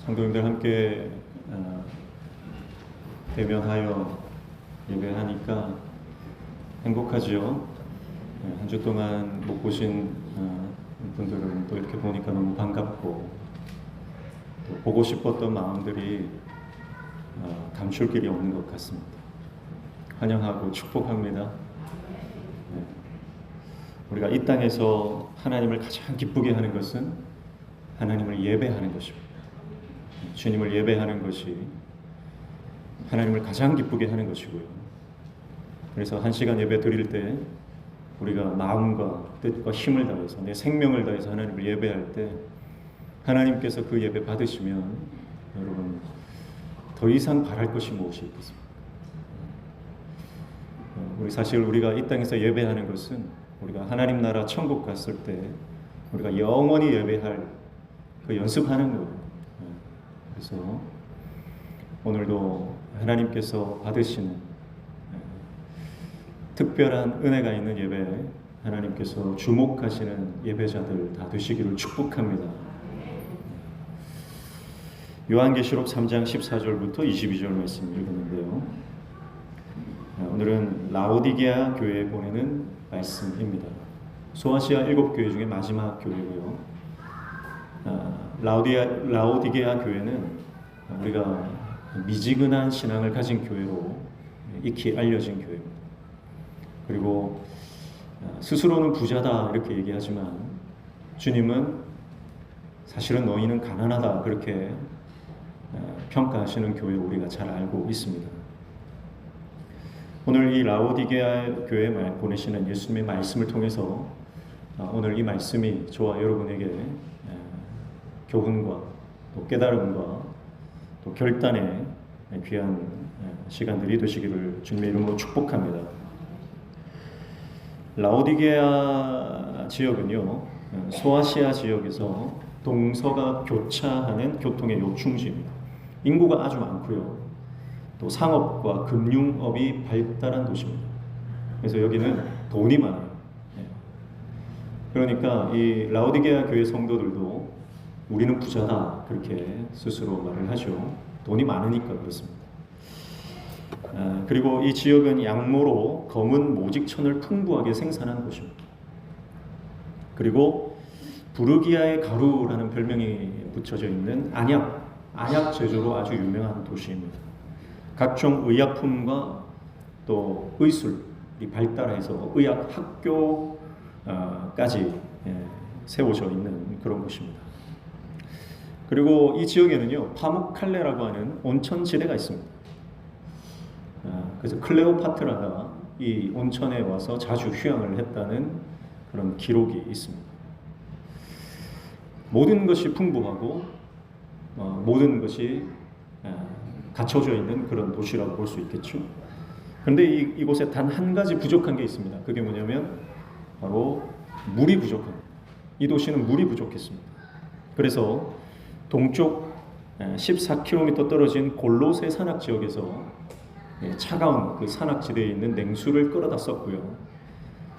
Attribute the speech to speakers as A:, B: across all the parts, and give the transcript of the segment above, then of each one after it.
A: 성도님들 함께 대면하여 예배하니까 행복하지요. 한 주 동안 못 보신 분들은 또 이렇게 보니까 너무 반갑고, 또 보고 싶었던 마음들이 감출 길이 없는 것 같습니다. 환영하고 축복합니다. 우리가 이 땅에서 하나님을 가장 기쁘게 하는 것은 하나님을 예배하는 것입니다. 주님을 예배하는 것이 하나님을 가장 기쁘게 하는 것이고요. 그래서 한 시간 예배 드릴 때 우리가 마음과 뜻과 힘을 다해서, 내 생명을 다해서 하나님을 예배할 때 하나님께서 그 예배 받으시면 여러분 더 이상 바랄 것이 무엇이 있겠습니까? 사실 우리가 이 땅에서 예배하는 것은 우리가 하나님 나라 천국 갔을 때 우리가 영원히 예배할 그 연습하는 거예요. 그래서 오늘도 하나님께서 받으시는 특별한 은혜가 있는 예배, 하나님께서 주목하시는 예배자들 다 되시기를 축복합니다. 요한계시록 3장 14절부터 22절 말씀 읽었는데요. 오늘은 라오디게아 교회에 보내는 말씀입니다. 소아시아 7교회 중에 마지막 교회고요. 라오디게아 교회는 우리가 미지근한 신앙을 가진 교회로 익히 알려진 교회입니다. 그리고 스스로는 부자다 이렇게 얘기하지만 주님은 사실은 너희는 가난하다 그렇게 평가하시는 교회로 우리가 잘 알고 있습니다. 오늘 이 라오디게아 교회에 보내시는 예수님의 말씀을 통해서 오늘 이 말씀이 저와 여러분에게 교훈과 또 깨달음과 또 결단의 귀한 시간들이 되시기를 주님의 이름으로 축복합니다. 라오디게아 지역은요, 소아시아 지역에서 동서가 교차하는 교통의 요충지입니다. 인구가 아주 많고요, 또 상업과 금융업이 발달한 도시입니다. 그래서 여기는 돈이 많아요. 그러니까 이 라오디게아 교회 성도들도 우리는 부자다 그렇게 스스로 말을 하죠. 돈이 많으니까 그렇습니다. 그리고 이 지역은 양모로 검은 모직천을 풍부하게 생산한 곳입니다. 그리고 부르기아의 가루라는 별명이 붙여져 있는 안약 제조로 아주 유명한 도시입니다. 각종 의약품과 또 의술이 발달해서 의학 학교까지 세워져 있는 그런 곳입니다. 그리고 이 지역에는요, 파묵칼레라고 하는 온천지대가 있습니다. 그래서 클레오파트라가 이 온천에 와서 자주 휴양을 했다는 그런 기록이 있습니다. 모든 것이 풍부하고 모든 것이 갖춰져 있는 그런 도시라고 볼 수 있겠죠. 그런데 이곳에 단 한 가지 부족한 게 있습니다. 그게 뭐냐면 바로 물이 부족합니다. 이 도시는 물이 부족했습니다. 그래서 동쪽 14km 떨어진 골로세 산악 지역에서 차가운 그 산악지대에 있는 냉수를 끌어다 썼고요.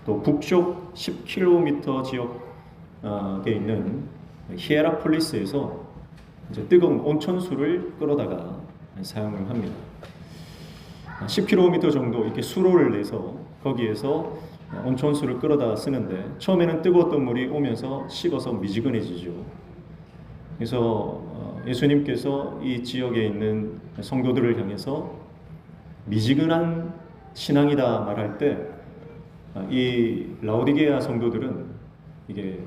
A: 또 북쪽 10km 지역에 있는 히에라폴리스에서 이제 뜨거운 온천수를 끌어다가 사용을 합니다. 10km 정도 이렇게 수로를 내서 거기에서 온천수를 끌어다 쓰는데 처음에는 뜨거웠던 물이 오면서 식어서 미지근해지죠. 그래서 예수님께서 이 지역에 있는 성도들을 향해서 미지근한 신앙이다 말할 때 이 라오디게아 성도들은 이게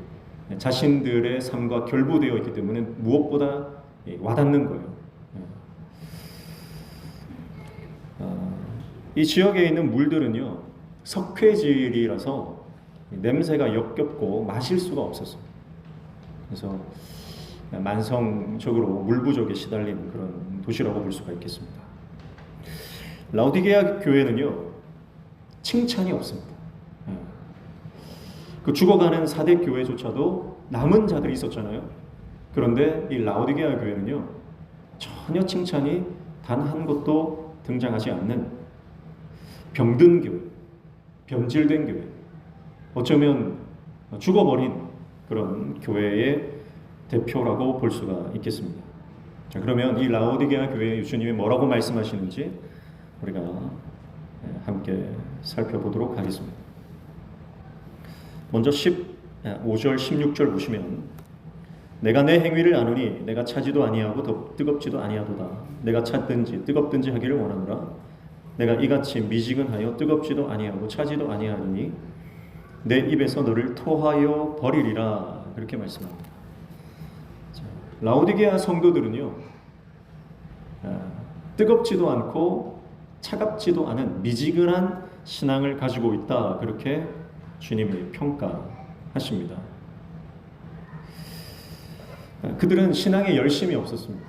A: 자신들의 삶과 결부되어 있기 때문에 무엇보다 와닿는 거예요. 이 지역에 있는 물들은요, 석회질이라서 냄새가 역겹고 마실 수가 없었어요. 그래서 만성적으로 물 부족에 시달리는 그런 도시라고 볼 수가 있겠습니다. 라오디게아 교회는요, 칭찬이 없습니다. 그 죽어가는 4대 교회조차도 남은 자들이 있었잖아요. 그런데 이 라오디게아 교회는요, 전혀 칭찬이 단 한 곳도 등장하지 않는 병든 교회, 변질된 교회, 어쩌면 죽어버린 그런 교회의 대표라고 볼 수가 있겠습니다. 자, 그러면 이 라오디게아 교회에 주님이 뭐라고 말씀하시는지 우리가 함께 살펴보도록 하겠습니다. 먼저 15절 16절 보시면 내가 내 행위를 아노니 내가 차지도 아니하고 더 뜨겁지도 아니하도다. 내가 찼든지 뜨겁든지 하기를 원하노라. 내가 이같이 미지근하여 뜨겁지도 아니하고 차지도 아니하니 내 입에서 너를 토하여 버리리라. 그렇게 말씀합니다. 자, 라오디게아 성도들은요, 뜨겁지도 않고 차갑지도 않은 미지근한 신앙을 가지고 있다. 그렇게 주님이 평가하십니다. 그들은 신앙에 열심이 없었습니다.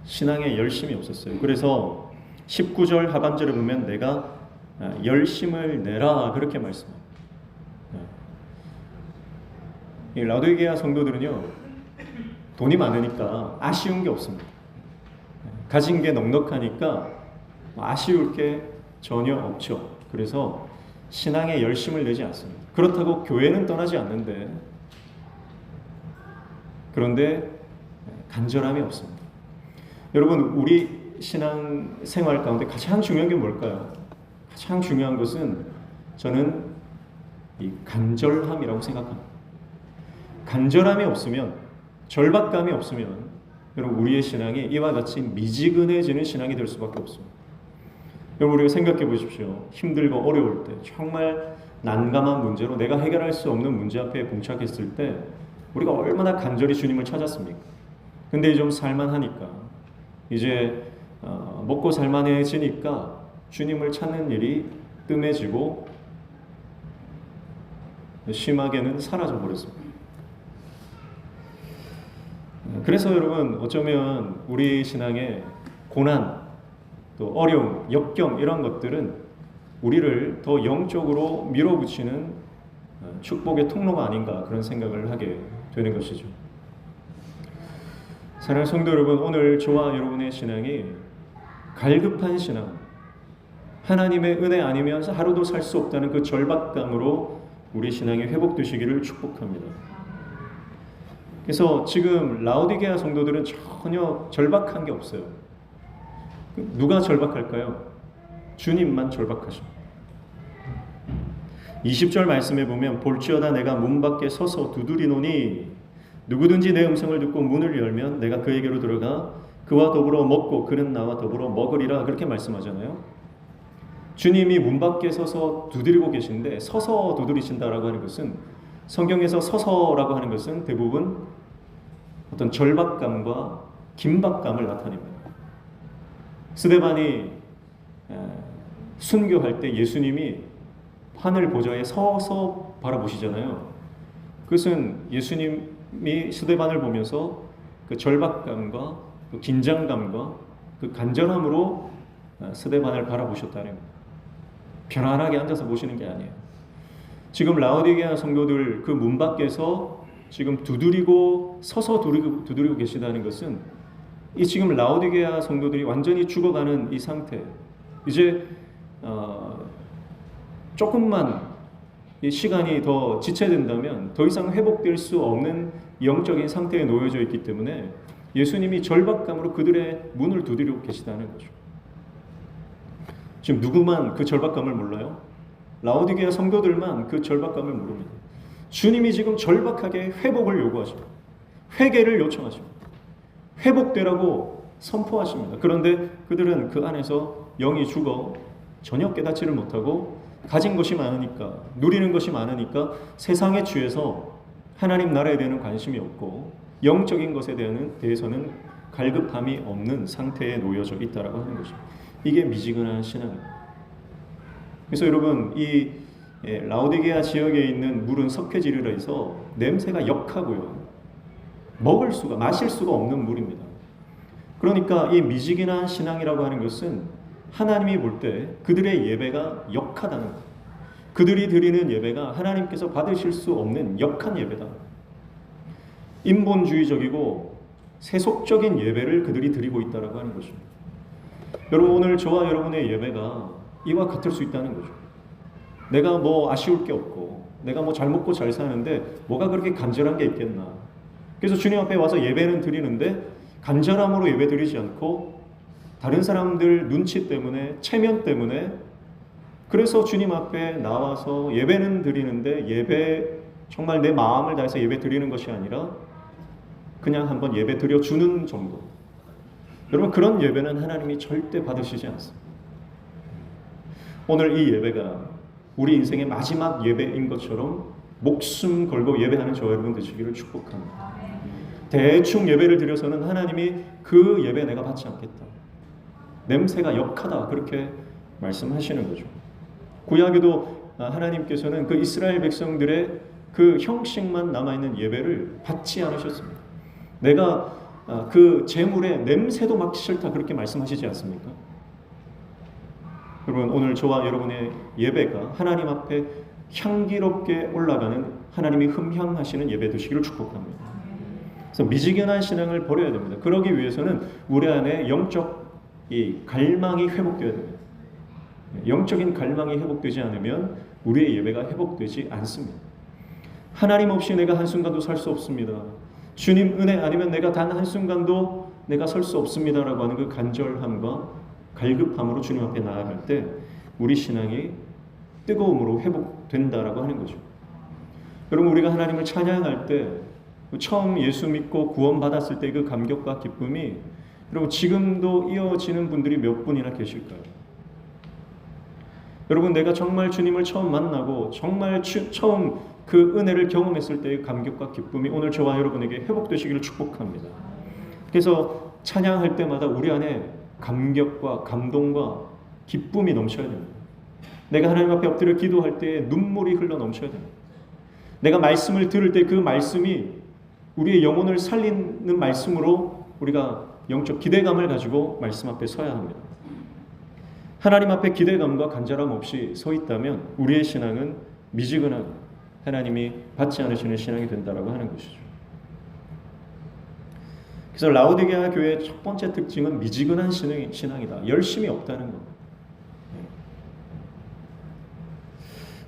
A: 신앙에 열심이 없었어요. 그래서 19절 하반절에 보면 내가 열심을 내라 그렇게 말씀합니다. 이 라오디게아 성도들은요, 돈이 많으니까 아쉬운 게 없습니다. 가진 게 넉넉하니까 아쉬울 게 전혀 없죠. 그래서 신앙에 열심을 내지 않습니다. 그렇다고 교회는 떠나지 않는데, 그런데 간절함이 없습니다. 여러분, 우리 신앙 생활 가운데 가장 중요한 게 뭘까요? 가장 중요한 것은 저는 이 간절함이라고 생각합니다. 간절함이 없으면, 절박감이 없으면 여러분 우리의 신앙이 이와 같이 미지근해지는 신앙이 될 수밖에 없습니다. 여러분, 우리가 생각해 보십시오. 힘들고 어려울 때, 정말 난감한 문제로 내가 해결할 수 없는 문제 앞에 봉착했을 때 우리가 얼마나 간절히 주님을 찾았습니까? 근데 좀 살만하니까, 이제 먹고 살만해지니까 주님을 찾는 일이 뜸해지고 심하게는 사라져 버렸습니다. 그래서 여러분, 어쩌면 우리 신앙의 고난, 또 어려움, 역경 이런 것들은 우리를 더 영적으로 밀어붙이는 축복의 통로가 아닌가 그런 생각을 하게 되는 것이죠. 사랑하는 성도 여러분, 오늘 저와 여러분의 신앙이 갈급한 신앙, 하나님의 은혜 아니면 하루도 살 수 없다는 그 절박감으로 우리 신앙이 회복되시기를 축복합니다. 그래서 지금 라오디게아 성도들은 전혀 절박한 게 없어요. 누가 절박할까요? 주님만 절박하십니다. 20절 말씀에 보면 볼지어다 내가 문 밖에 서서 두드리노니 누구든지 내 음성을 듣고 문을 열면 내가 그에게로 들어가 그와 더불어 먹고 그는 나와 더불어 먹으리라. 그렇게 말씀하잖아요. 주님이 문 밖에 서서 두드리고 계신데, 서서 두드리신다라고 하는 것은, 성경에서 서서라고 하는 것은 대부분 어떤 절박감과 긴박감을 나타냅니다. 스데반이 순교할 때 예수님이 하늘 보좌에 서서 바라보시잖아요. 그것은 예수님이 스데반을 보면서 그 절박감과 그 긴장감과 그 간절함으로 스데반을 바라보셨다는 겁니다. 편안하게 앉아서 보시는 게 아니에요. 지금 라오디게아 성도들 그 문 밖에서 지금 서서 두드리고 계시다는 것은, 이 지금 라오디게아 성도들이 완전히 죽어가는 이 상태, 이제 조금만 이 시간이 더 지체된다면 더 이상 회복될 수 없는 영적인 상태에 놓여져 있기 때문에 예수님이 절박감으로 그들의 문을 두드리고 계시다는 거죠. 지금 누구만 그 절박감을 몰라요? 라오디게아 성도들만 그 절박감을 모릅니다. 주님이 지금 절박하게 회복을 요구하십니다. 회개를 요청하십니다. 회복되라고 선포하십니다. 그런데 그들은 그 안에서 영이 죽어 전혀 깨닫지를 못하고, 가진 것이 많으니까, 누리는 것이 많으니까 세상에 취해서 하나님 나라에 대한 관심이 없고 영적인 것에 대해서는 갈급함이 없는 상태에 놓여져 있다라고 하는 것입니다. 이게 미지근한 신앙입니다. 그래서 여러분, 이 라오디게아 지역에 있는 물은 석회질이라 해서 냄새가 역하고요, 마실 수가 없는 물입니다. 그러니까 이 미지근한 신앙이라고 하는 것은 하나님이 볼 때 그들의 예배가 역하다는 것, 그들이 드리는 예배가 하나님께서 받으실 수 없는 역한 예배다. 인본주의적이고 세속적인 예배를 그들이 드리고 있다라고 하는 것입니다. 여러분, 오늘 저와 여러분의 예배가 이와 같을 수 있다는 거죠. 내가 뭐 아쉬울 게 없고, 내가 뭐 잘 먹고 잘 사는데 뭐가 그렇게 간절한 게 있겠나. 그래서 주님 앞에 와서 예배는 드리는데 간절함으로 예배드리지 않고 다른 사람들 눈치 때문에, 체면 때문에, 그래서 주님 앞에 나와서 예배는 드리는데 예배 정말 내 마음을 다해서 예배 드리는 것이 아니라 그냥 한번 예배 드려주는 정도. 여러분, 그런 예배는 하나님이 절대 받으시지 않습니다. 오늘 이 예배가 우리 인생의 마지막 예배인 것처럼 목숨 걸고 예배하는 저와 여러분 되시기를 축복합니다. 대충 예배를 드려서는 하나님이 그 예배 내가 받지 않겠다, 냄새가 역하다, 그렇게 말씀하시는 거죠. 구약에도 하나님께서는 그 이스라엘 백성들의 그 형식만 남아있는 예배를 받지 않으셨습니다. 내가 그 제물의 냄새도 맡기 싫다, 그렇게 말씀하시지 않습니까? 여러분, 오늘 저와 여러분의 예배가 하나님 앞에 향기롭게 올라가는, 하나님이 흠향하시는 예배 되시기를 축복합니다. 그래서 미지근한 신앙을 버려야 됩니다. 그러기 위해서는 우리 안에 영적 이 갈망이 회복되어야 됩니다. 영적인 갈망이 회복되지 않으면 우리의 예배가 회복되지 않습니다. 하나님 없이 내가 한순간도 살 수 없습니다. 주님 은혜 아니면 내가 단 한순간도 내가 설 수 없습니다라고 하는 그 간절함과 갈급함으로 주님 앞에 나아갈 때 우리 신앙이 뜨거움으로 회복된다라고 하는 거죠. 여러분, 우리가 하나님을 찬양할 때 처음 예수 믿고 구원받았을 때 그 감격과 기쁨이 여러분 지금도 이어지는 분들이 몇 분이나 계실까요? 여러분, 내가 정말 주님을 처음 만나고 정말 처음 그 은혜를 경험했을 때의 감격과 기쁨이 오늘 저와 여러분에게 회복되시기를 축복합니다. 그래서 찬양할 때마다 우리 안에 감격과 감동과 기쁨이 넘쳐야 됩니다. 내가 하나님 앞에 엎드려 기도할 때 눈물이 흘러 넘쳐야 됩니다. 내가 말씀을 들을 때 그 말씀이 우리의 영혼을 살리는 말씀으로 우리가 영적 기대감을 가지고 말씀 앞에 서야 합니다. 하나님 앞에 기대감과 간절함 없이 서 있다면 우리의 신앙은 미지근한, 하나님이 받지 않으시는 신앙이 된다라고 하는 것이죠. 그래서 라오디게아 교회의 첫 번째 특징은 미지근한 신앙이다. 열심이 없다는 것.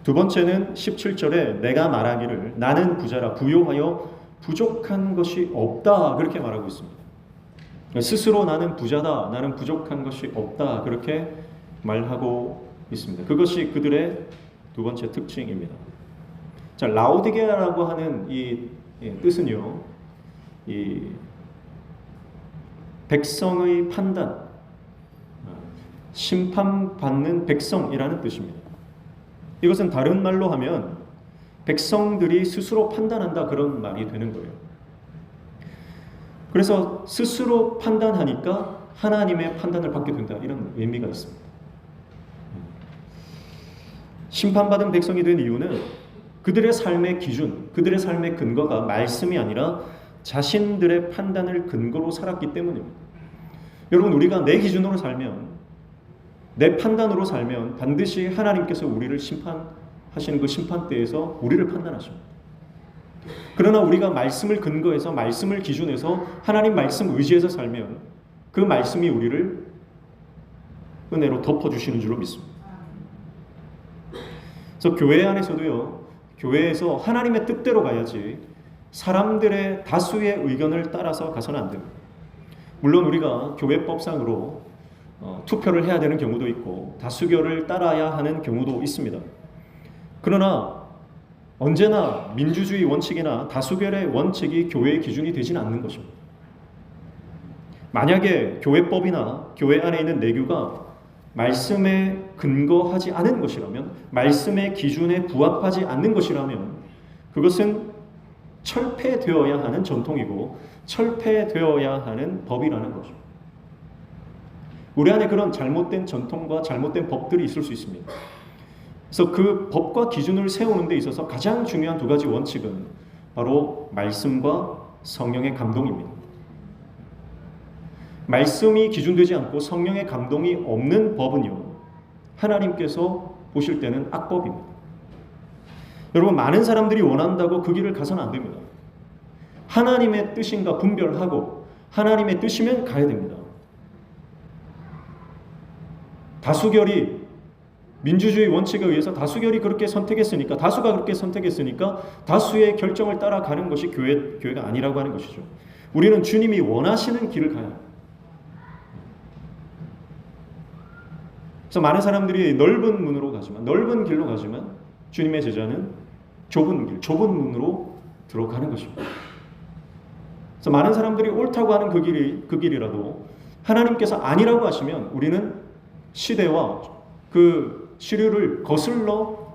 A: 두 번째는 17절에 내가 말하기를 나는 부자라 부요하여 부족한 것이 없다, 그렇게 말하고 있습니다. 스스로 나는 부자다, 나는 부족한 것이 없다, 그렇게 말하고 있습니다. 그것이 그들의 두 번째 특징입니다. 자, 라오디게아라고 하는 이 뜻은요, 이 백성의 판단, 심판받는 백성이라는 뜻입니다. 이것은 다른 말로 하면 백성들이 스스로 판단한다, 그런 말이 되는 거예요. 그래서 스스로 판단하니까 하나님의 판단을 받게 된다, 이런 의미가 있습니다. 심판받은 백성이 된 이유는 그들의 삶의 기준, 그들의 삶의 근거가 말씀이 아니라 자신들의 판단을 근거로 살았기 때문입니다. 여러분, 우리가 내 기준으로 살면, 내 판단으로 살면 반드시 하나님께서 우리를 심판하시는 그 심판대에서 우리를 판단하십니다. 그러나 우리가 말씀을 근거해서, 말씀을 기준해서, 하나님 말씀 의지해서 살면 그 말씀이 우리를 은혜로 덮어주시는 줄로 믿습니다. 그래서 교회 안에서도요, 교회에서 하나님의 뜻대로 가야지 사람들의 다수의 의견을 따라서 가서는 안 됩니다. 물론 우리가 교회법상으로 투표를 해야 되는 경우도 있고 다수결을 따라야 하는 경우도 있습니다. 그러나 언제나 민주주의 원칙이나 다수결의 원칙이 교회의 기준이 되지는 않는 것입니다. 만약에 교회법이나 교회 안에 있는 내규가 말씀에 근거하지 않은 것이라면, 말씀의 기준에 부합하지 않는 것이라면 그것은 철폐되어야 하는 전통이고 철폐되어야 하는 법이라는 거죠. 우리 안에 그런 잘못된 전통과 잘못된 법들이 있을 수 있습니다. 그래서 그 법과 기준을 세우는 데 있어서 가장 중요한 두 가지 원칙은 바로 말씀과 성령의 감동입니다. 말씀이 기준되지 않고 성령의 감동이 없는 법은요, 하나님께서 보실 때는 악법입니다. 여러분, 많은 사람들이 원한다고 그 길을 가서는 안 됩니다. 하나님의 뜻인가 분별하고 하나님의 뜻이면 가야 됩니다. 다수결이, 민주주의 원칙에 의해서 다수결이 그렇게 선택했으니까, 다수가 그렇게 선택했으니까 다수의 결정을 따라가는 것이 교회가 아니라고 하는 것이죠. 우리는 주님이 원하시는 길을 가야 합니다. 그래서 많은 사람들이 넓은 문으로 가지만, 넓은 길로 가지만 주님의 제자는 좁은 길, 좁은 문으로 들어가는 것입니다. 그래서 많은 사람들이 옳다고 하는 그 길이라도 하나님께서 아니라고 하시면 우리는 시대와 그 시류를 거슬러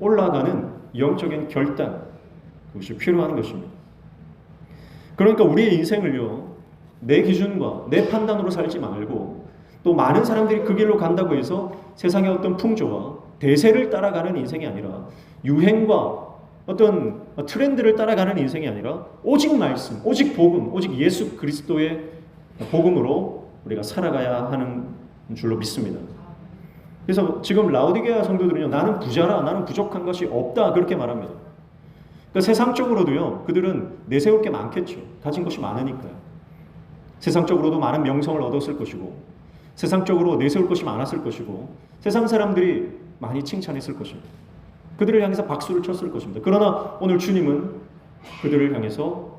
A: 올라가는 영적인 결단, 그것이 필요한 것입니다. 그러니까 우리의 인생을요, 내 기준과 내 판단으로 살지 말고, 또 많은 사람들이 그 길로 간다고 해서 세상의 어떤 풍조와 대세를 따라가는 인생이 아니라, 유행과 어떤 트렌드를 따라가는 인생이 아니라 오직 말씀, 오직 복음, 오직 예수 그리스도의 복음으로 우리가 살아가야 하는 줄로 믿습니다. 그래서 지금 라오디게아 성도들은요, 나는 부자라, 나는 부족한 것이 없다, 그렇게 말합니다. 그러니까 세상적으로도요, 그들은 내세울 게 많겠죠. 가진 것이 많으니까요. 세상적으로도 많은 명성을 얻었을 것이고, 세상적으로 내세울 것이 많았을 것이고, 세상 사람들이 많이 칭찬했을 것입니다. 그들을 향해서 박수를 쳤을 것입니다. 그러나 오늘 주님은 그들을 향해서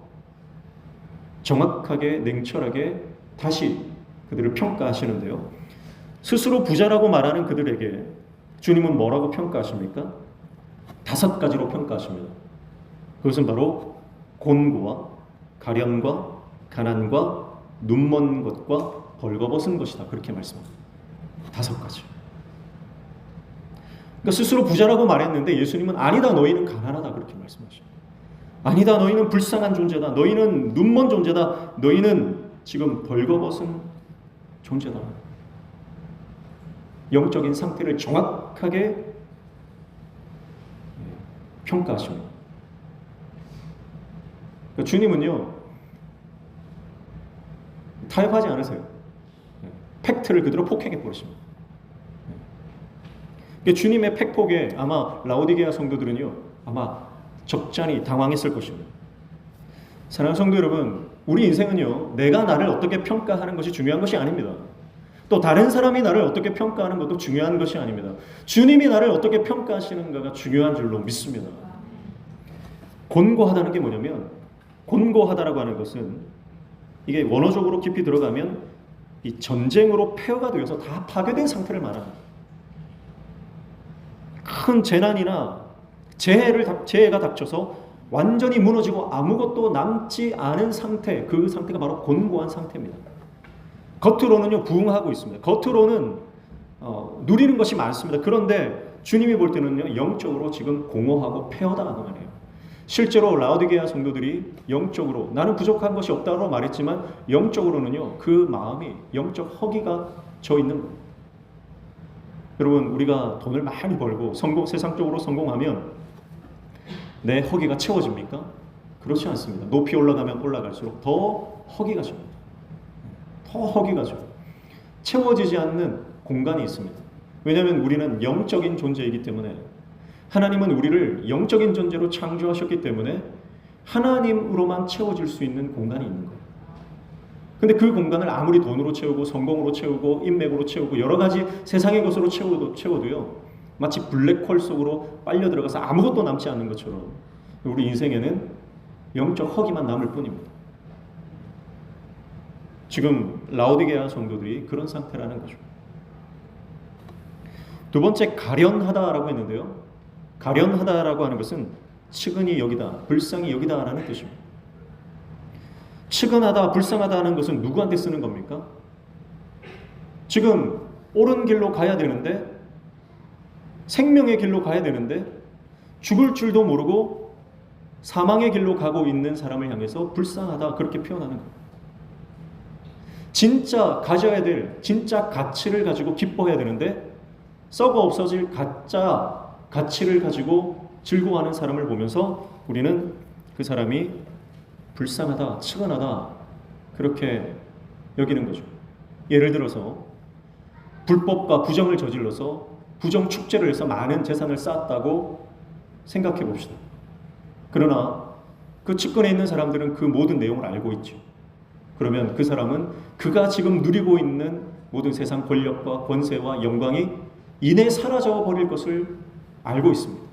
A: 정확하게, 냉철하게 다시 그들을 평가하시는데요. 스스로 부자라고 말하는 그들에게 주님은 뭐라고 평가하십니까? 5가지로 평가하십니다. 그것은 바로 곤고와 가련과 가난과 눈먼 것과 벌거벗은 것이다, 그렇게 말씀합니다. 5가지. 그러니까 스스로 부자라고 말했는데 예수님은 아니다, 너희는 가난하다, 그렇게 말씀하십니다. 아니다, 너희는 불쌍한 존재다, 너희는 눈먼 존재다, 너희는 지금 벌거벗은 존재다. 영적인 상태를 정확하게 평가하십니다. 그러니까 주님은요, 타협하지 않으세요. 팩트를 그대로 폭행해 버리십니다. 그러니까 주님의 팩폭에 아마 라오디게아 성도들은요, 아마 적잖이 당황했을 것입니다. 사랑하는 성도 여러분, 우리 인생은요, 내가 나를 어떻게 평가하는 것이 중요한 것이 아닙니다. 또 다른 사람이 나를 어떻게 평가하는 것도 중요한 것이 아닙니다. 주님이 나를 어떻게 평가하시는가가 중요한 줄로 믿습니다. 곤고하다는 게 뭐냐면, 곤고하다라고 하는 것은 이게 원어적으로 깊이 들어가면 이 전쟁으로 폐허가 되어서 다 파괴된 상태를 말합니다. 큰 재난이나 재해가 닥쳐서 완전히 무너지고 아무것도 남지 않은 상태, 그 상태가 바로 곤고한 상태입니다. 겉으로는요, 부흥하고 있습니다. 겉으로는 누리는 것이 많습니다. 그런데 주님이 볼 때는요, 영적으로 지금 공허하고 폐허당하는 거예요. 실제로 라오디게아 성도들이 영적으로 나는 부족한 것이 없다고 말했지만 영적으로는요, 그 마음이 영적 허기가 져 있는 거예요. 여러분, 우리가 돈을 많이 벌고 세상적으로 성공하면 내 허기가 채워집니까? 그렇지 않습니다. 높이 올라가면 올라갈수록 더 허기가 집니다. 더 허기가 져요. 채워지지 않는 공간이 있습니다. 왜냐하면 우리는 영적인 존재이기 때문에, 하나님은 우리를 영적인 존재로 창조하셨기 때문에 하나님으로만 채워질 수 있는 공간이 있는 거예요. 근데 그 공간을 아무리 돈으로 채우고 성공으로 채우고 인맥으로 채우고 여러 가지 세상의 것으로 채워도요, 마치 블랙홀 속으로 빨려 들어가서 아무것도 남지 않는 것처럼 우리 인생에는 영적 허기만 남을 뿐입니다. 지금 라오디게아 성도들이 그런 상태라는 거죠. 두 번째, 가련하다라고 했는데요, 가련하다라고 하는 것은 측은히 여기다, 불쌍히 여기다라는 뜻입니다. 측은하다, 불쌍하다 하는 것은 누구한테 쓰는 겁니까? 지금 옳은 길로 가야 되는데, 생명의 길로 가야 되는데 죽을 줄도 모르고 사망의 길로 가고 있는 사람을 향해서 불쌍하다, 그렇게 표현하는 거예요. 진짜 가져야 될 진짜 가치를 가지고 기뻐해야 되는데 썩어 없어질 가짜 가치를 가지고 즐거워하는 사람을 보면서 우리는 그 사람이 불쌍하다, 측은하다, 그렇게 여기는 거죠. 예를 들어서 불법과 부정을 저질러서 부정 축제를 해서 많은 재산을 쌓았다고 생각해 봅시다. 그러나 그 측근에 있는 사람들은 그 모든 내용을 알고 있죠. 그러면 그 사람은 그가 지금 누리고 있는 모든 세상 권력과 권세와 영광이 이내 사라져 버릴 것을 알고 있습니다.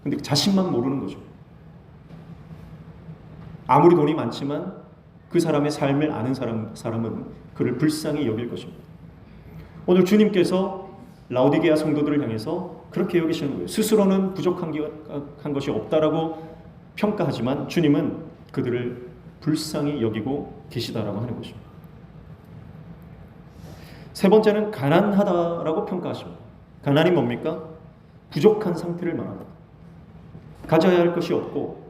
A: 근데 자신만 모르는 거죠. 아무리 돈이 많지만 그 사람의 삶을 아는 사람은 그를 불쌍히 여길 것입니다. 오늘 주님께서 라오디게아 성도들을 향해서 그렇게 여기시는 거예요. 스스로는 부족한 것이 없다라고 평가하지만 주님은 그들을 불쌍히 여기고 계시다라고 하는 것입니다. 세 번째는 가난하다라고 평가하십니다. 가난이 뭡니까? 부족한 상태를 말합니다. 가져야 할 것이 없고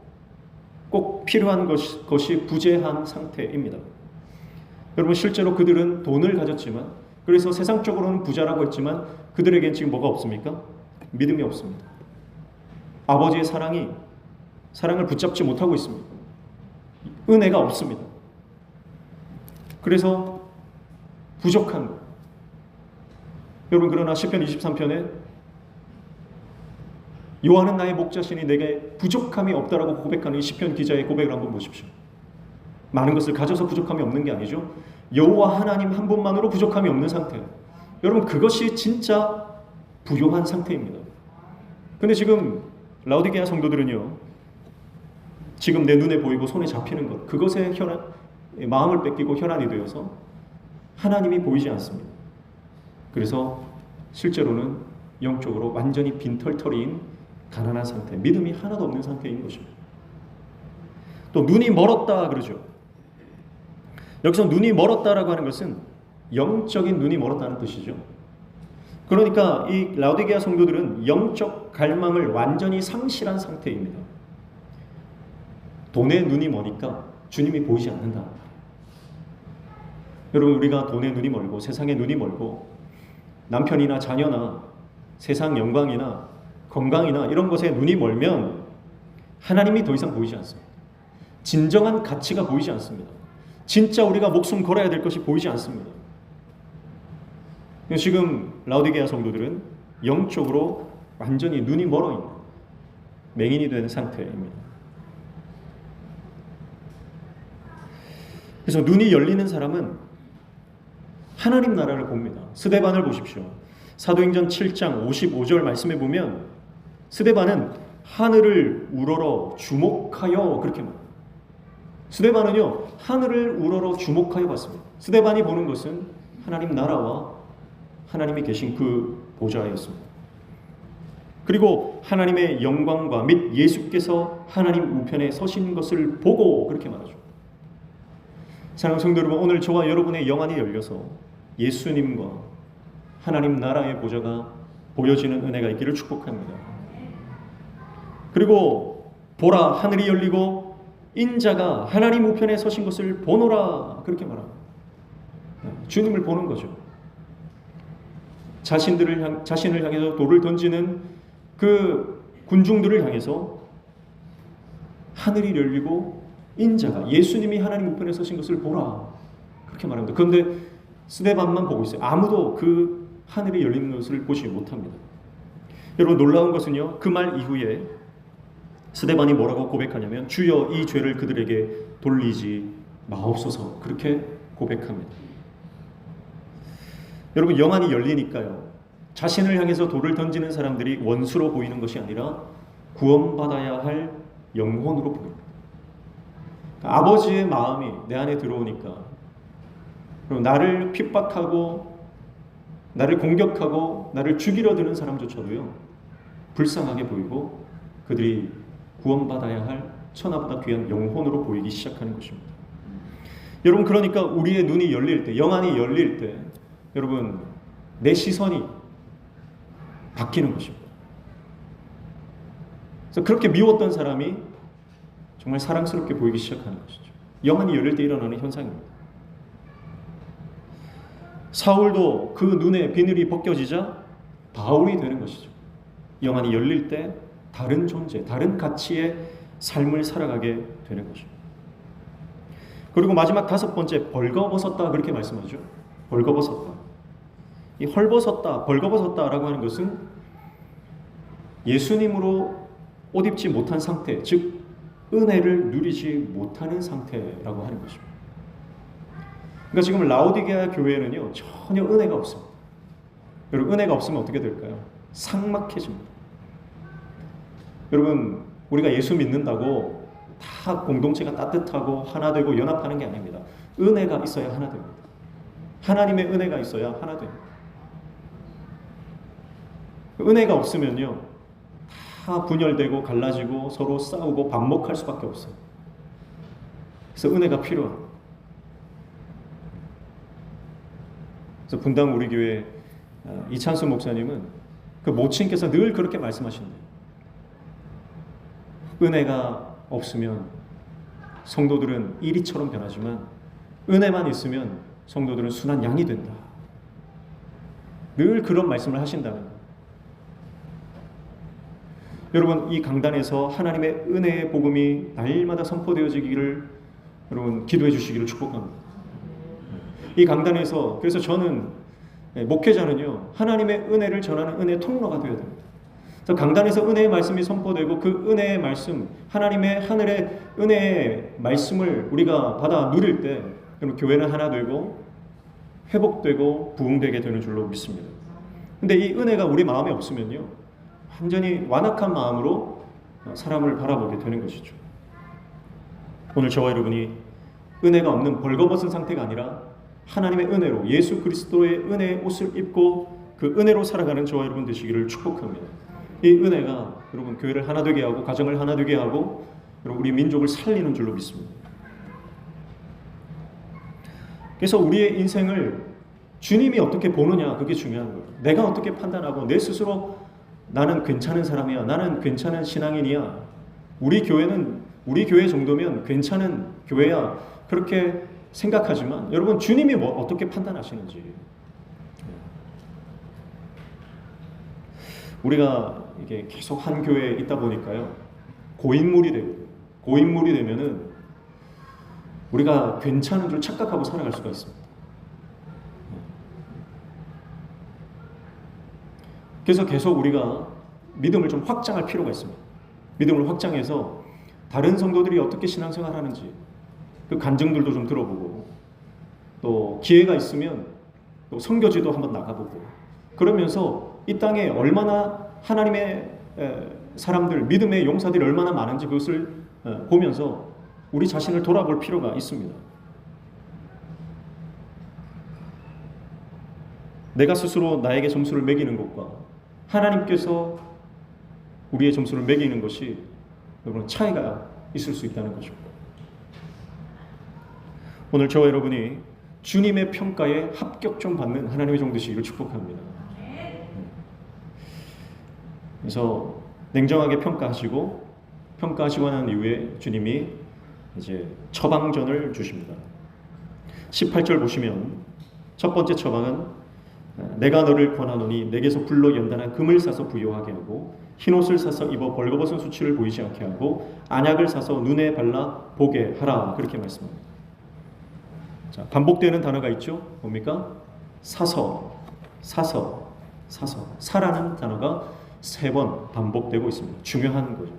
A: 꼭 필요한 것이 부재한 상태입니다. 여러분, 실제로 그들은 돈을 가졌지만, 그래서 세상적으로는 부자라고 했지만 그들에겐 지금 뭐가 없습니까? 믿음이 없습니다. 아버지의 사랑을 붙잡지 못하고 있습니다. 은혜가 없습니다. 그래서 부족한 것. 여러분, 그러나 시편 23편에 여호와는 나의 목자시니 내게 부족함이 없다라고 고백하는 이 시편 기자의 고백을 한번 보십시오. 많은 것을 가져서 부족함이 없는 게 아니죠. 여호와 하나님 한 분만으로 부족함이 없는 상태. 여러분, 그것이 진짜 부요한 상태입니다. 근데 지금 라오디게아 성도들은요, 지금 내 눈에 보이고 손에 잡히는 것, 그것에 마음을 뺏기고 혈안이 되어서 하나님이 보이지 않습니다. 그래서 실제로는 영적으로 완전히 빈털터리인 가난한 상태, 믿음이 하나도 없는 상태인 것입니다. 또 눈이 멀었다 그러죠. 여기서 눈이 멀었다라고 하는 것은 영적인 눈이 멀었다는 뜻이죠. 그러니까 이 라오디게아 성도들은 영적 갈망을 완전히 상실한 상태입니다. 돈에 눈이 머니까 주님이 보이지 않는다. 여러분, 우리가 돈에 눈이 멀고 세상에 눈이 멀고 남편이나 자녀나 세상 영광이나 건강이나 이런 것에 눈이 멀면 하나님이 더 이상 보이지 않습니다. 진정한 가치가 보이지 않습니다. 진짜 우리가 목숨 걸어야 될 것이 보이지 않습니다. 지금 라오디게아 성도들은 영적으로 완전히 눈이 멀어 있는 맹인이 된 상태입니다. 그래서 눈이 열리는 사람은 하나님 나라를 봅니다. 스데반을 보십시오. 사도행전 7장 55절 말씀에 보면 스데반은 하늘을 우러러 주목하여 그렇게 말합니다. 스데반은요, 하늘을 우러러 주목하여 봤습니다. 스데반이 보는 것은 하나님 나라와 하나님이 계신 그 보좌였습니다. 그리고 하나님의 영광과 및 예수께서 하나님 우편에 서신 것을 보고 그렇게 말하죠. 사랑하는 성도 여러분, 오늘 저와 여러분의 영안이 열려서 예수님과 하나님 나라의 보좌가 보여지는 은혜가 있기를 축복합니다. 그리고 보라, 하늘이 열리고 인자가 하나님 우편에 서신 것을 보노라 그렇게 말합니다. 주님을 보는 거죠. 자신을 향해서 돌을 던지는 그 군중들을 향해서 하늘이 열리고 인자가 예수님이 하나님 우편에 서신 것을 보라 그렇게 말합니다. 그런데 스데반만 보고 있어요. 아무도 그 하늘이 열리는 것을 보지 못합니다. 여러분, 놀라운 것은요, 그 말 이후에 스데반이 뭐라고 고백하냐면 주여 이 죄를 그들에게 돌리지 마옵소서 그렇게 고백합니다. 여러분, 영안이 열리니까요, 자신을 향해서 돌을 던지는 사람들이 원수로 보이는 것이 아니라 구원받아야 할 영혼으로 보입니다. 아버지의 마음이 내 안에 들어오니까 나를 핍박하고 나를 공격하고 나를 죽이려 드는 사람조차도요, 불쌍하게 보이고 그들이 구원받아야 할 천하보다 귀한 영혼으로 보이기 시작하는 것입니다. 여러분, 그러니까 우리의 눈이 열릴 때, 영안이 열릴 때 여러분, 내 시선이 바뀌는 것입니다. 그래서 그렇게 미웠던 사람이 정말 사랑스럽게 보이기 시작하는 것이죠. 영안이 열릴 때 일어나는 현상입니다. 사울도 그 눈에 비늘이 벗겨지자 바울이 되는 것이죠. 영안이 열릴 때 다른 존재, 다른 가치의 삶을 살아가게 되는 것입니다. 그리고 마지막 다섯 번째, 벌거벗었다 그렇게 말씀하죠. 벌거벗었다. 이 헐벗었다, 벌거벗었다라고 하는 것은 예수님으로 옷 입지 못한 상태, 즉 은혜를 누리지 못하는 상태라고 하는 것입니다. 그러니까 지금 라오디게아 교회는요, 전혀 은혜가 없습니다. 여러분, 은혜가 없으면 어떻게 될까요? 삭막해집니다. 여러분, 우리가 예수 믿는다고 다 공동체가 따뜻하고 하나 되고 연합하는 게 아닙니다. 은혜가 있어야 하나 됩니다. 하나님의 은혜가 있어야 하나 됩니다. 은혜가 없으면요, 다 분열되고 갈라지고 서로 싸우고 반목할 수밖에 없어요. 그래서 은혜가 필요합니다. 그래서 분당 우리 교회 이찬수 목사님은 그 모친께서 늘 그렇게 말씀하신대요. 은혜가 없으면 성도들은 이리처럼 변하지만 은혜만 있으면 성도들은 순한 양이 된다. 늘 그런 말씀을 하신다는 거예요. 여러분, 이 강단에서 하나님의 은혜의 복음이 날마다 선포되어지기를 여러분 기도해 주시기를 축복합니다. 이 강단에서, 그래서 저는 목회자는요, 하나님의 은혜를 전하는 은혜 통로가 되어야 됩니다. 그래서 강단에서 은혜의 말씀이 선포되고 그 은혜의 말씀, 하나님의 하늘의 은혜의 말씀을 우리가 받아 누릴 때 그럼 교회는 하나 되고 회복되고 부흥되게 되는 줄로 믿습니다. 근데 이 은혜가 우리 마음에 없으면요, 완전히 완악한 마음으로 사람을 바라보게 되는 것이죠. 오늘 저와 여러분이 은혜가 없는 벌거벗은 상태가 아니라 하나님의 은혜로, 예수 그리스도의 은혜의 옷을 입고 그 은혜로 살아가는 저와 여러분 되시기를 축복합니다. 이 은혜가 여러분 교회를 하나 되게 하고 가정을 하나 되게 하고 여러분 우리 민족을 살리는 줄로 믿습니다. 그래서 우리의 인생을 주님이 어떻게 보느냐, 그게 중요한 거예요. 내가 어떻게 판단하고 내 스스로 나는 괜찮은 사람이야, 나는 괜찮은 신앙인이야, 우리 교회 정도면 괜찮은 교회야, 그렇게 생각하지만 여러분 주님이 어떻게 판단하시는지, 우리가 이게 계속 한 교회에 있다 보니까요, 고인물이 되면은 우리가 괜찮은 줄 착각하고 살아갈 수가 있습니다. 그래서 계속 우리가 믿음을 좀 확장할 필요가 있습니다. 믿음을 확장해서 다른 성도들이 어떻게 신앙생활 하는지 그 간증들도 좀 들어보고, 또 기회가 있으면 또 선교지도 한번 나가보고, 그러면서 이 땅에 얼마나 하나님의 사람들, 믿음의 용사들이 얼마나 많은지 그것을 보면서 우리 자신을 돌아볼 필요가 있습니다. 내가 스스로 나에게 점수를 매기는 것과 하나님께서 우리의 점수를 매기는 것이 여러분 차이가 있을 수 있다는 거죠. 오늘 저와 여러분이 주님의 평가에 합격점 받는 하나님의 종 되시기를 축복합니다. 그래서 냉정하게 평가하시고 난 이후에 주님이 이제 처방전을 주십니다. 18절 보시면 첫 번째 처방은 내가 너를 권하노니 내게서 불로 연단한 금을 사서 부요하게 하고 흰옷을 사서 입어 벌거벗은 수치를 보이지 않게 하고 안약을 사서 눈에 발라 보게 하라, 그렇게 말씀합니다. 자, 반복되는 단어가 있죠. 뭡니까? 사서. 사라는 단어가 3번 반복되고 있습니다. 중요한 거죠.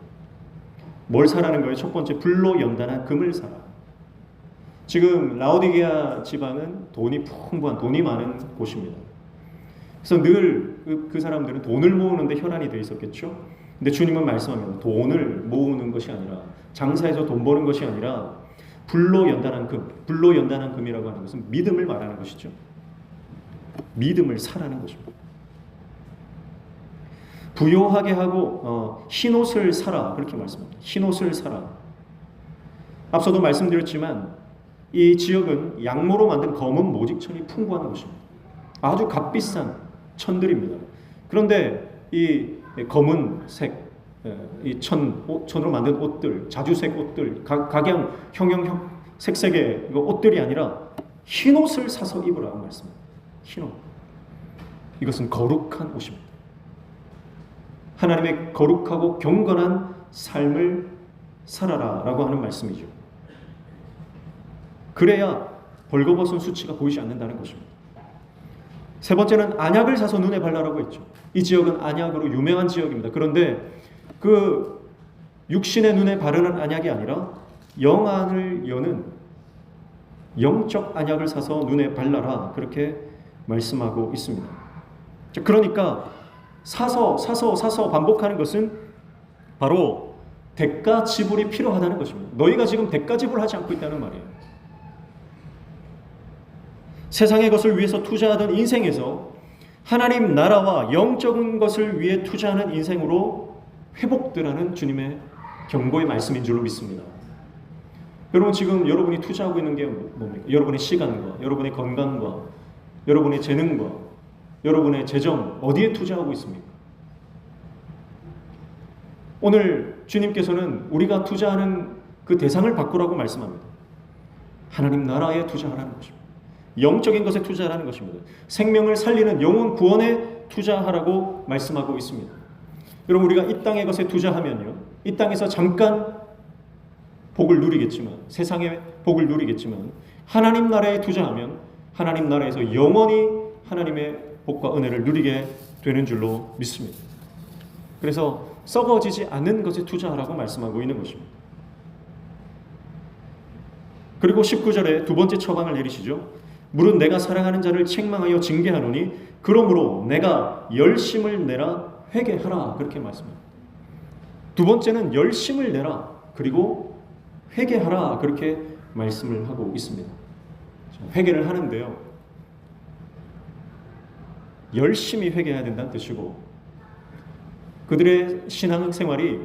A: 뭘 사라는 거예요? 첫 번째, 불로 연단한 금을 사라. 지금 라오디게아 지방은 돈이 풍부한, 돈이 많은 곳입니다. 그래서 늘 그 사람들은 돈을 모으는데 혈안이 되어 있었겠죠. 근데 주님은 말씀합니다. 돈을 모으는 것이 아니라, 장사해서 돈 버는 것이 아니라 불로 연단한 금이라고 하는 것은 믿음을 말하는 것이죠. 믿음을 사라는 것입니다. 부요하게 하고 흰옷을 사라, 그렇게 말씀합니다. 흰옷을 사라. 앞서도 말씀드렸지만 이 지역은 양모로 만든 검은 모직천이 풍부한 곳입니다. 아주 값비싼 천들입니다. 그런데 이 검은색, 이 천으로 만든 옷들, 자주색 옷들, 각양 색색의 옷들이 아니라 흰옷을 사서 입으라고 말씀합니다. 흰옷. 이것은 거룩한 옷입니다. 하나님의 거룩하고 경건한 삶을 살아라라고 하는 말씀이죠. 그래야 벌거벗은 수치가 보이지 않는다는 것입니다. 세 번째는 안약을 사서 눈에 발라라고 했죠. 이 지역은 안약으로 유명한 지역입니다. 그런데 그 육신의 눈에 바르는 안약이 아니라 영안을 여는 영적 안약을 사서 눈에 발라라, 그렇게 말씀하고 있습니다. 그러니까 사서 반복하는 것은 바로 대가 지불이 필요하다는 것입니다. 너희가 지금 대가 지불하지 않고 있다는 말이에요. 세상의 것을 위해서 투자하던 인생에서 하나님 나라와 영적인 것을 위해 투자하는 인생으로 회복되라는 주님의 경고의 말씀인 줄로 믿습니다. 여러분, 지금 여러분이 투자하고 있는 게 뭡니까? 여러분의 시간과 여러분의 건강과 여러분의 재능과 여러분의 재정, 어디에 투자하고 있습니까? 오늘 주님께서는 우리가 투자하는 그 대상을 바꾸라고 말씀합니다. 하나님 나라에 투자하라는 것입니다. 영적인 것에 투자하라는 것입니다. 생명을 살리는 영혼 구원에 투자하라고 말씀하고 있습니다. 여러분, 우리가 이 땅의 것에 투자하면요, 이 땅에서 잠깐 복을 누리겠지만, 세상의 복을 누리겠지만, 하나님 나라에 투자하면 하나님 나라에서 영원히 하나님의 복과 은혜를 누리게 되는 줄로 믿습니다. 그래서 썩어지지 않는 것에 투자하라고 말씀하고 있는 것입니다. 그리고 19절에 두 번째 처방을 내리시죠. 물은 내가 사랑하는 자를 책망하여 징계하노니 그러므로 내가 열심을 내라 회개하라, 그렇게 말씀합니다. 두 번째는 열심을 내라, 그리고 회개하라, 그렇게 말씀을 하고 있습니다. 회개를 하는데요, 열심히 회개해야 된다는 뜻이고, 그들의 신앙생활이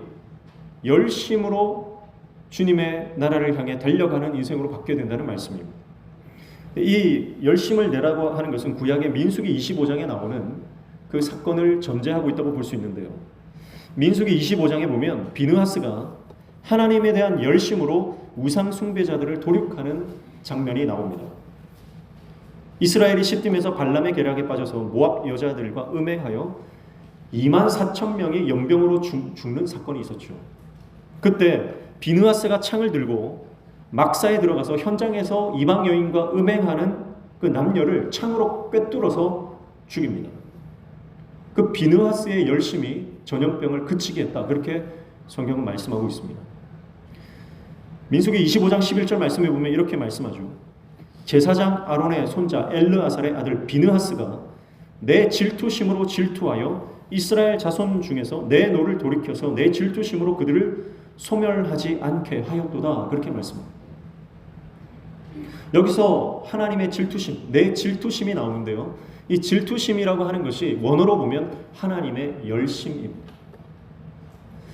A: 열심으로 주님의 나라를 향해 달려가는 인생으로 바뀌어야 된다는 말씀입니다. 이 열심을 내라고 하는 것은 구약의 민수기 25장에 나오는 그 사건을 전제하고 있다고 볼 수 있는데요. 민수기 25장에 보면 비느하스가 하나님에 대한 열심으로 우상 숭배자들을 도륙하는 장면이 나옵니다. 이스라엘이 시딤에서 발람의 계략에 빠져서 모압 여자들과 음행하여 24,000명이 연병으로 죽는 사건이 있었죠. 그때 비느하스가 창을 들고 막사에 들어가서 현장에서 이방 여인과 음행하는 그 남녀를 창으로 꿰뚫어서 죽입니다. 그 비느하스의 열심이 전염병을 그치게 했다, 그렇게 성경은 말씀하고 있습니다. 민수기 25장 11절 말씀에 보면 이렇게 말씀하죠. 제사장 아론의 손자 엘르아살의 아들 비느하스가 내 질투심으로 질투하여 이스라엘 자손 중에서 내 노를 돌이켜서 내 질투심으로 그들을 소멸하지 않게 하였도다, 그렇게 말씀합니다. 여기서 하나님의 질투심, 내 질투심이 나오는데요, 이 질투심이라고 하는 것이 원어로 보면 하나님의 열심입니다.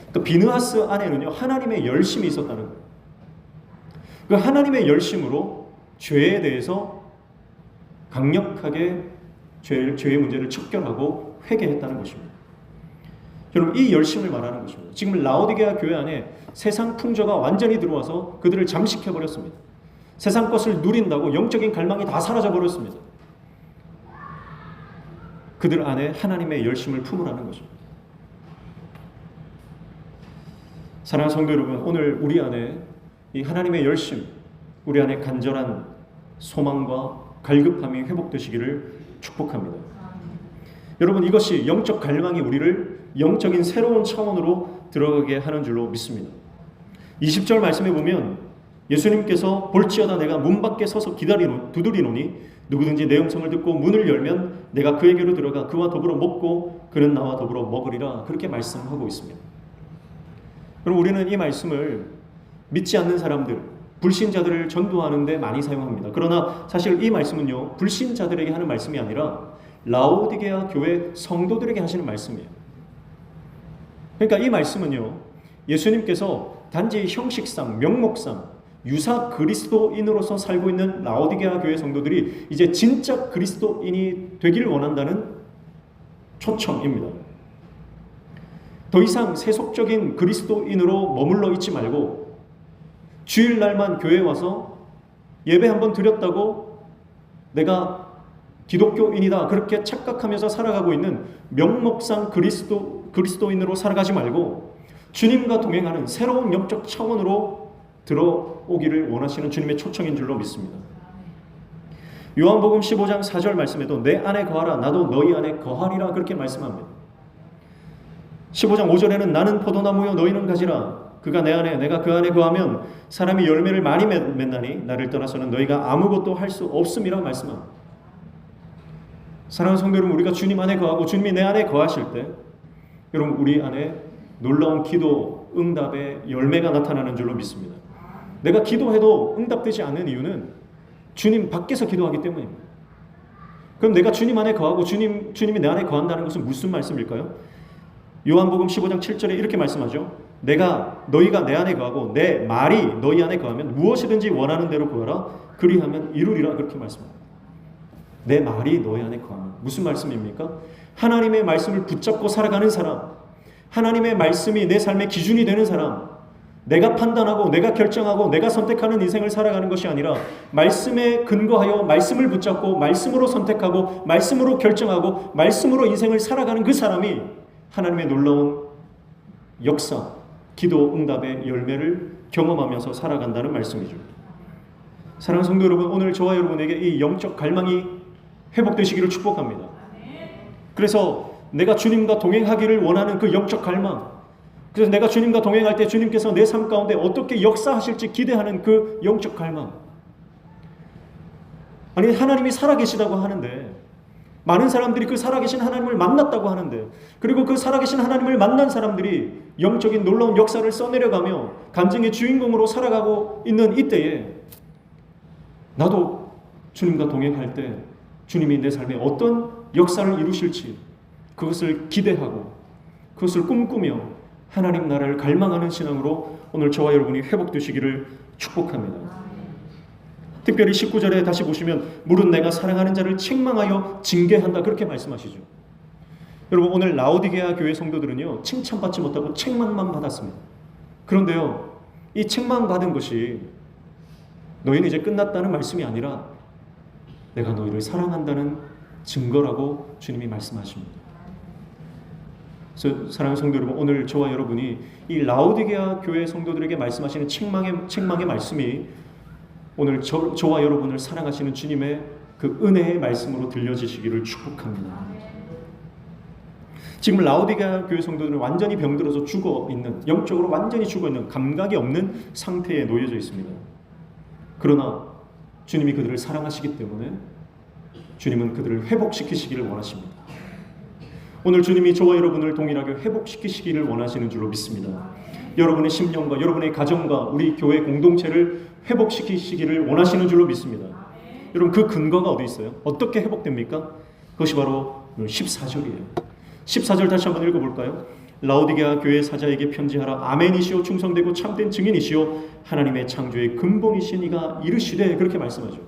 A: 그러니까 비느하스 안에는요, 하나님의 열심이 있었다는 거예요. 그 하나님의 열심으로 죄에 대해서 강력하게 죄의 문제를 척결하고 회개했다는 것입니다. 여러분, 이 열심을 말하는 것입니다. 지금 라오디게아 교회 안에 세상 풍조가 완전히 들어와서 그들을 잠식해버렸습니다. 세상 것을 누린다고 영적인 갈망이 다 사라져버렸습니다. 그들 안에 하나님의 열심을 품으라는 것입니다. 사랑하는 성도 여러분, 오늘 우리 안에 이 하나님의 열심, 우리 안에 간절한 소망과 갈급함이 회복되시기를 축복합니다. 여러분, 이것이 영적 갈망이 우리를 영적인 새로운 차원으로 들어가게 하는 줄로 믿습니다. 20절 말씀에 보면 예수님께서 볼지어다 내가 문 밖에 서서 두드리노니 누구든지 내 음성을 듣고 문을 열면 내가 그에게로 들어가 그와 더불어 먹고 그는 나와 더불어 먹으리라, 그렇게 말씀하고 있습니다. 그럼 우리는 이 말씀을 믿지 않는 사람들, 불신자들을 전도하는 데 많이 사용합니다. 그러나 사실 이 말씀은요, 불신자들에게 하는 말씀이 아니라 라오디게아 교회 성도들에게 하시는 말씀이에요. 그러니까 이 말씀은요, 예수님께서 단지 형식상, 명목상 유사 그리스도인으로서 살고 있는 라오디게아 교회 성도들이 이제 진짜 그리스도인이 되기를 원한다는 초청입니다. 더 이상 세속적인 그리스도인으로 머물러 있지 말고 주일날만 교회에 와서 예배 한번 드렸다고 내가 기독교인이다 그렇게 착각하면서 살아가고 있는 명목상 그리스도인으로 살아가지 말고 주님과 동행하는 새로운 영적 차원으로 들어오기를 원하시는 주님의 초청인 줄로 믿습니다. 요한복음 15장 4절 말씀에도 내 안에 거하라 나도 너희 안에 거하리라, 그렇게 말씀합니다. 15장 5절에는 나는 포도나무요 너희는 가지라 그가 내 안에 내가 그 안에 거하면 사람이 열매를 많이 맺나니 나를 떠나서는 너희가 아무것도 할 수 없음이라 말씀합니다. 사랑하는 성도 여러분, 우리가 주님 안에 거하고 주님이 내 안에 거하실 때 여러분 우리 안에 놀라운 기도 응답의 열매가 나타나는 줄로 믿습니다. 내가 기도해도 응답되지 않는 이유는 주님 밖에서 기도하기 때문입니다. 그럼 내가 주님 안에 거하고 주님이 내 안에 거한다는 것은 무슨 말씀일까요? 요한복음 15장 7절에 이렇게 말씀하죠. 너희가 내 안에 거하고 내 말이 너희 안에 거하면 무엇이든지 원하는 대로 구하라 그리하면 이루리라 그렇게 말씀합니다. 내 말이 너희 안에 거하면 무슨 말씀입니까? 하나님의 말씀을 붙잡고 살아가는 사람, 하나님의 말씀이 내 삶의 기준이 되는 사람, 내가 판단하고 내가 결정하고 내가 선택하는 인생을 살아가는 것이 아니라 말씀에 근거하여 말씀을 붙잡고 말씀으로 선택하고 말씀으로 결정하고 말씀으로 인생을 살아가는 그 사람이 하나님의 놀라운 역사, 기도 응답의 열매를 경험하면서 살아간다는 말씀이죠. 사랑하는 성도 여러분, 오늘 저와 여러분에게 이 영적 갈망이 회복되시기를 축복합니다. 그래서 내가 주님과 동행하기를 원하는 그 영적 갈망, 그래서 내가 주님과 동행할 때 주님께서 내 삶 가운데 어떻게 역사하실지 기대하는 그 영적 갈망. 아니, 하나님이 살아계시다고 하는데, 많은 사람들이 그 살아계신 하나님을 만났다고 하는데, 그리고 그 살아계신 하나님을 만난 사람들이 영적인 놀라운 역사를 써내려가며 간증의 주인공으로 살아가고 있는 이때에 나도 주님과 동행할 때 주님이 내 삶에 어떤 역사를 이루실지 그것을 기대하고 그것을 꿈꾸며 하나님 나라를 갈망하는 신앙으로 오늘 저와 여러분이 회복되시기를 축복합니다. 특별히 19절에 다시 보시면 물은 내가 사랑하는 자를 책망하여 징계한다 그렇게 말씀하시죠. 여러분, 오늘 라오디게아 교회 성도들은요, 칭찬받지 못하고 책망만 받았습니다. 그런데요, 이 책망받은 것이 너희는 이제 끝났다는 말씀이 아니라 내가 너희를 사랑한다는 증거라고 주님이 말씀하십니다. 그래서 사랑하는 성도 여러분, 오늘 저와 여러분이 이 라오디게아 교회 성도들에게 말씀하시는 책망의 말씀이 오늘 저와 여러분을 사랑하시는 주님의 그 은혜의 말씀으로 들려지시기를 축복합니다. 지금 라오디게아 교회 성도들은 완전히 병들어서 죽어있는, 영적으로 완전히 죽어있는, 감각이 없는 상태에 놓여져 있습니다. 그러나 주님이 그들을 사랑하시기 때문에 주님은 그들을 회복시키시기를 원하십니다. 오늘 주님이 저와 여러분을 동일하게 회복시키시기를 원하시는 줄로 믿습니다. 여러분의 심령과 여러분의 가정과 우리 교회 공동체를 회복시키시기를 원하시는 줄로 믿습니다. 여러분, 그 근거가 어디 있어요? 어떻게 회복됩니까? 그것이 바로 14절이에요. 14절 다시 한번 읽어볼까요? 라오디게아 교회 사자에게 편지하라. 아멘이시오 충성되고 참된 증인이시오 하나님의 창조의 근본이신 이가 이르시되 그렇게 말씀하죠.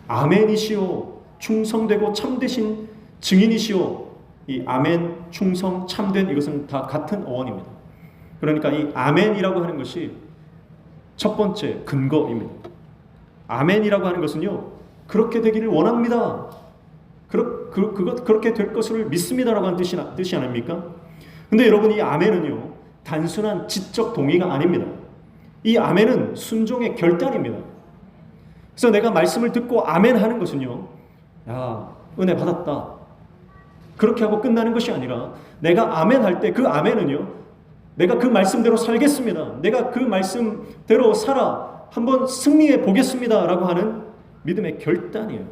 A: 아멘이시오 충성되고 참되신 증인이시오. 이 아멘, 충성, 참된 이것은 다 같은 어원입니다. 그러니까 이 아멘이라고 하는 것이 첫 번째 근거입니다. 아멘이라고 하는 것은요, 그렇게 되기를 원합니다. 그렇게 될 것을 믿습니다라고 하는 뜻이 아닙니까? 근데 여러분, 이 아멘은요, 단순한 지적 동의가 아닙니다. 이 아멘은 순종의 결단입니다. 그래서 내가 말씀을 듣고 아멘 하는 것은요, 야, 은혜 받았다, 그렇게 하고 끝나는 것이 아니라 내가 아멘 할 때 그 아멘은요, 내가 그 말씀대로 살겠습니다, 내가 그 말씀대로 살아 한번 승리해 보겠습니다 라고 하는 믿음의 결단이에요.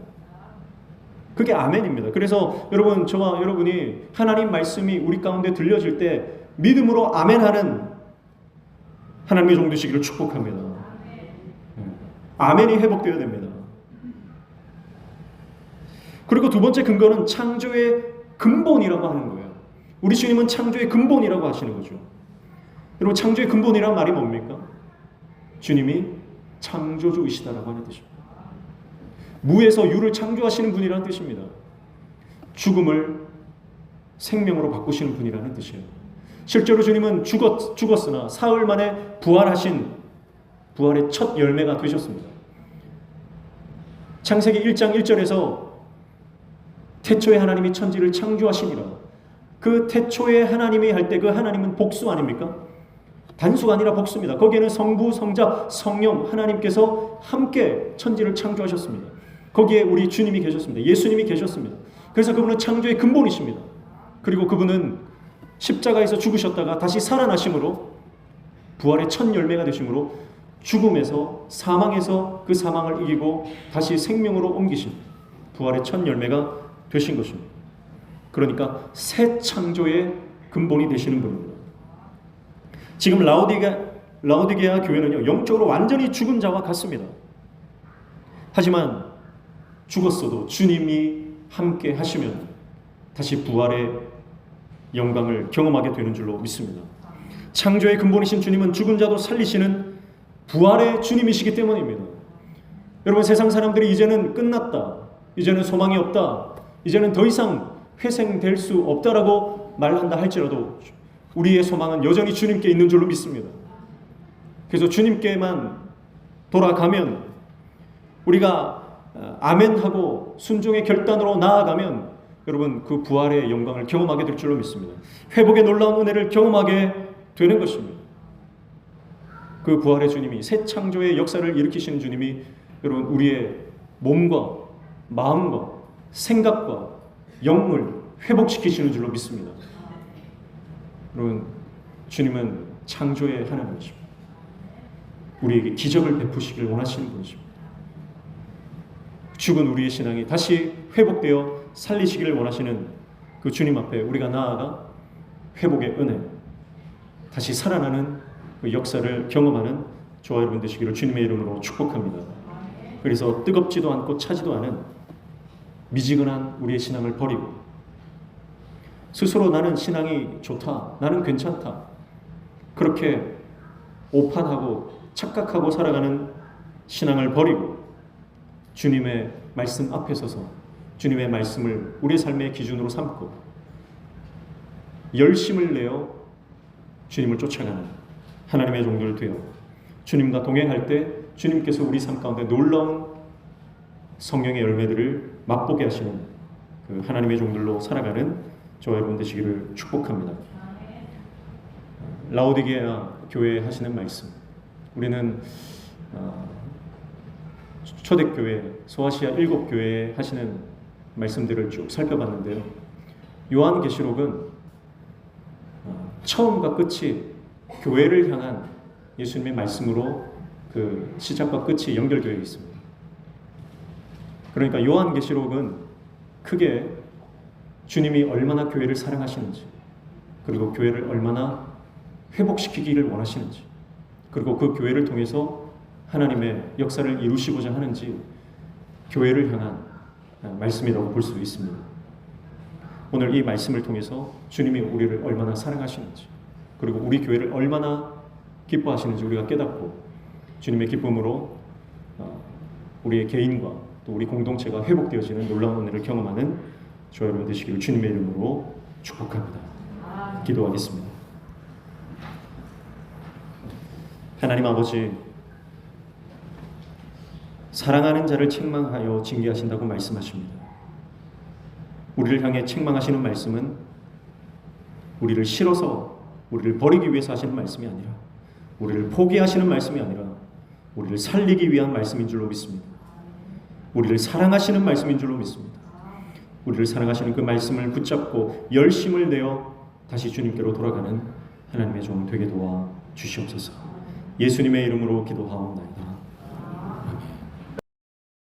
A: 그게 아멘입니다. 그래서 여러분, 저와 여러분이 하나님 말씀이 우리 가운데 들려질 때 믿음으로 아멘하는 하나님의 종 되시기를 축복합니다. 아멘이 회복되어야 됩니다. 그리고 두 번째 근거는 창조의 근본이라고 하는 거예요. 우리 주님은 창조의 근본이라고 하시는 거죠. 여러분, 창조의 근본이란 말이 뭡니까? 주님이 창조주이시다라고 하는 뜻입니다. 무에서 유를 창조하시는 분이라는 뜻입니다. 죽음을 생명으로 바꾸시는 분이라는 뜻이에요. 실제로 주님은 죽었으나 사흘 만에 부활하신 부활의 첫 열매가 되셨습니다. 창세기 1장 1절에서 태초에 하나님이 천지를 창조하시니라. 그 태초에 하나님이 할 때 그 하나님은 복수 아닙니까? 단수가 아니라 복수입니다. 거기에는 성부, 성자, 성령 하나님께서 함께 천지를 창조하셨습니다. 거기에 우리 주님이 계셨습니다. 예수님이 계셨습니다. 그래서 그분은 창조의 근본이십니다. 그리고 그분은 십자가에서 죽으셨다가 다시 살아나심으로 부활의 첫 열매가 되심으로 죽음에서, 사망에서 그 사망을 이기고 다시 생명으로 옮기신 부활의 첫 열매가 되신 것입니다. 그러니까 새 창조의 근본이 되시는 분입니다. 지금 라오디게아 교회는요, 영적으로 완전히 죽은 자와 같습니다. 하지만 죽었어도 주님이 함께 하시면 다시 부활의 영광을 경험하게 되는 줄로 믿습니다. 창조의 근본이신 주님은 죽은 자도 살리시는 부활의 주님이시기 때문입니다. 여러분, 세상 사람들이 이제는 끝났다, 이제는 소망이 없다, 이제는 더 이상 회생될 수 없다라고 말한다 할지라도 우리의 소망은 여전히 주님께 있는 줄로 믿습니다. 그래서 주님께만 돌아가면, 우리가 아멘하고 순종의 결단으로 나아가면 여러분, 그 부활의 영광을 경험하게 될 줄로 믿습니다. 회복의 놀라운 은혜를 경험하게 되는 것입니다. 그 부활의 주님이, 새 창조의 역사를 일으키시는 주님이 여러분, 우리의 몸과 마음과 생각과 영을 회복시키시는 줄로 믿습니다. 여러분, 주님은 창조의 하나님이십니다. 우리에게 기적을 베푸시길 원하시는 분이십니다. 죽은 우리의 신앙이 다시 회복되어 살리시기를 원하시는 그 주님 앞에 우리가 나아가 회복의 은혜, 다시 살아나는 그 역사를 경험하는 저와 여러분 되시기를 주님의 이름으로 축복합니다. 그래서 뜨겁지도 않고 차지도 않은 미지근한 우리의 신앙을 버리고, 스스로 나는 신앙이 좋다, 나는 괜찮다, 그렇게 오판하고 착각하고 살아가는 신앙을 버리고 주님의 말씀 앞에 서서 주님의 말씀을 우리의 삶의 기준으로 삼고 열심을 내어 주님을 쫓아가는 하나님의 종들 되어 주님과 동행할 때 주님께서 우리 삶 가운데 놀라운 성령의 열매들을 맛보게 하시는 그 하나님의 종들로 살아가는 저와 여러분 되시기를 축복합니다. 라오디게아 교회에 하시는 말씀, 우리는 초대교회, 소아시아 7교회에 하시는 말씀들을 쭉 살펴봤는데요. 요한계시록은 처음과 끝이 교회를 향한 예수님의 말씀으로 그 시작과 끝이 연결되어 있습니다. 그러니까 요한계시록은 크게 주님이 얼마나 교회를 사랑하시는지, 그리고 교회를 얼마나 회복시키기를 원하시는지, 그리고 그 교회를 통해서 하나님의 역사를 이루시고자 하는지 교회를 향한 말씀이라고 볼 수 있습니다. 오늘 이 말씀을 통해서 주님이 우리를 얼마나 사랑하시는지, 그리고 우리 교회를 얼마나 기뻐하시는지 우리가 깨닫고 주님의 기쁨으로 우리의 개인과 또 우리 공동체가 회복되어지는 놀라운 은혜를 경험하는 저와 여러분 되시기를 주님의 이름으로 축복합니다. 기도하겠습니다. 하나님 아버지, 사랑하는 자를 책망하여 징계하신다고 말씀하십니다. 우리를 향해 책망하시는 말씀은 우리를 싫어서 우리를 버리기 위해서 하시는 말씀이 아니라, 우리를 포기하시는 말씀이 아니라 우리를 살리기 위한 말씀인 줄로 믿습니다. 우리를 사랑하시는 말씀인 줄로 믿습니다. 우리를 사랑하시는 그 말씀을 붙잡고 열심을 내어 다시 주님께로 돌아가는 하나님의 종 되게 도와 주시옵소서. 예수님의 이름으로 기도하옵나이다.